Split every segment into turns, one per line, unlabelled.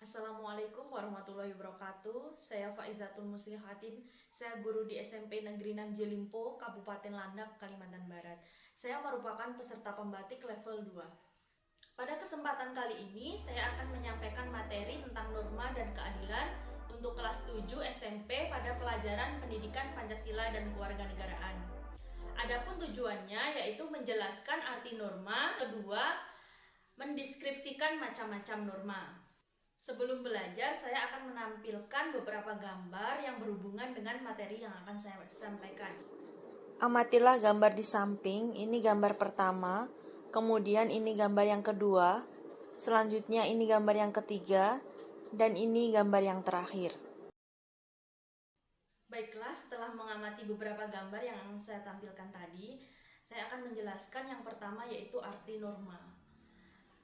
Assalamualaikum warahmatullahi wabarakatuh. Saya Faizatul Muslihatin. Saya guru di SMP Negeri 6 Jelimpo, Kabupaten Landak, Kalimantan Barat. Saya merupakan peserta pembatik level 2. Pada kesempatan kali ini, saya akan menyampaikan materi tentang norma dan keadilan untuk kelas 7 SMP pada pelajaran Pendidikan Pancasila dan Kewarganegaraan. Adapun tujuannya yaitu menjelaskan arti norma, kedua, mendeskripsikan macam-macam norma. Sebelum belajar, saya akan menampilkan beberapa gambar yang berhubungan dengan materi yang akan saya sampaikan.
Amatilah gambar di samping, ini gambar pertama, kemudian ini gambar yang kedua, selanjutnya ini gambar yang ketiga, dan ini gambar yang terakhir.
Baiklah, setelah mengamati beberapa gambar yang saya tampilkan tadi, saya akan menjelaskan yang pertama yaitu arti norma.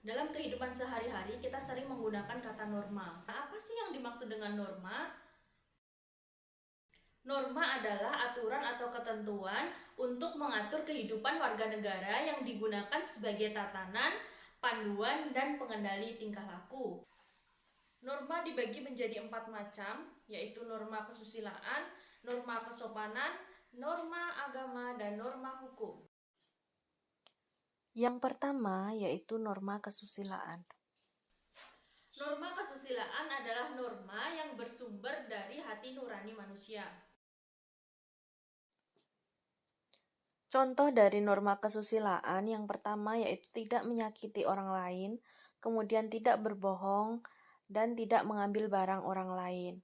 Dalam kehidupan sehari-hari, kita sering menggunakan kata norma. Nah, apa sih yang dimaksud dengan norma? Norma adalah aturan atau ketentuan untuk mengatur kehidupan warga negara yang digunakan sebagai tatanan, panduan, dan pengendali tingkah laku. Norma dibagi menjadi 4 macam, yaitu norma kesusilaan, norma kesopanan, norma agama, dan norma hukum.
Yang pertama yaitu norma kesusilaan.
Norma kesusilaan adalah norma yang bersumber dari hati nurani manusia.
Contoh dari norma kesusilaan yang pertama yaitu tidak menyakiti orang lain, kemudian tidak berbohong, dan tidak mengambil barang orang lain.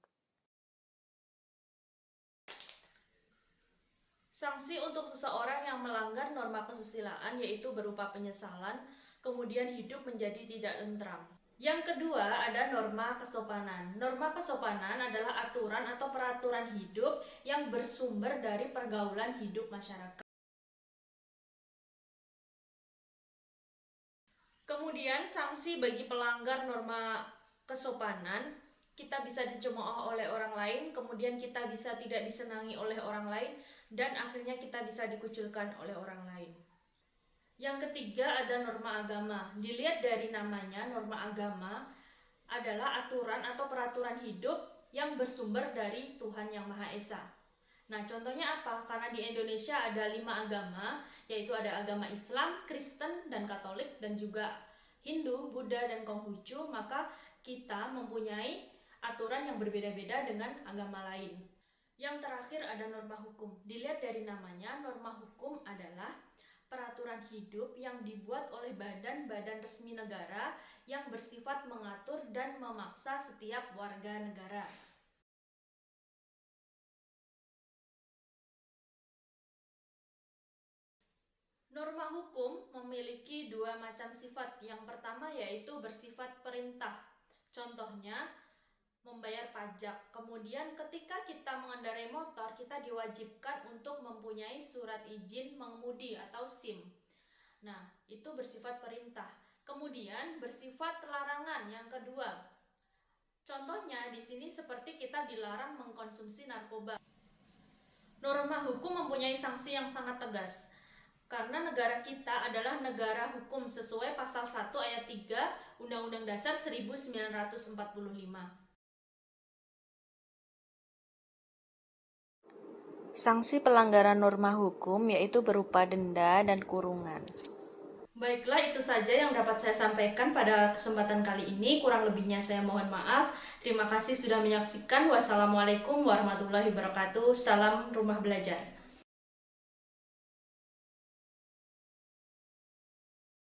Sanksi untuk seseorang yang melanggar norma kesusilaan yaitu berupa penyesalan, kemudian hidup menjadi tidak tentram. Yang kedua ada norma kesopanan. Norma kesopanan adalah aturan atau peraturan hidup yang bersumber dari pergaulan hidup masyarakat. Kemudian sanksi bagi pelanggar norma kesopanan, kita bisa dicemooh oleh orang lain, kemudian kita bisa tidak disenangi oleh orang lain, dan akhirnya kita bisa dikucilkan oleh orang lain. Yang ketiga ada norma agama. Dilihat dari namanya, norma agama adalah aturan atau peraturan hidup yang bersumber dari Tuhan Yang Maha Esa. Nah, contohnya apa? Karena di Indonesia ada 5 agama, yaitu ada agama Islam, Kristen, dan Katolik, dan juga Hindu, Buddha, dan Konghucu, maka kita mempunyai aturan yang berbeda-beda dengan agama lain. Yang terakhir ada norma hukum. Dilihat dari namanya, norma hukum adalah peraturan hidup yang dibuat oleh badan-badan resmi negara yang bersifat mengatur dan memaksa setiap warga negara. Norma hukum memiliki 2 macam sifat. Yang pertama yaitu bersifat perintah. Contohnya, membayar pajak. Kemudian ketika kita mengendarai motor, kita diwajibkan untuk mempunyai surat izin mengemudi atau SIM. Nah, itu bersifat perintah. Kemudian bersifat larangan yang kedua. Contohnya di sini seperti kita dilarang mengkonsumsi narkoba. Norma hukum mempunyai sanksi yang sangat tegas. Karena negara kita adalah negara hukum sesuai pasal 1 ayat 3 Undang-Undang Dasar 1945.
Sanksi pelanggaran norma hukum yaitu berupa denda dan kurungan.
Baiklah, itu saja yang dapat saya sampaikan pada kesempatan kali ini. Kurang lebihnya saya mohon maaf. Terima kasih sudah menyaksikan. Wassalamualaikum warahmatullahi wabarakatuh. Salam rumah belajar.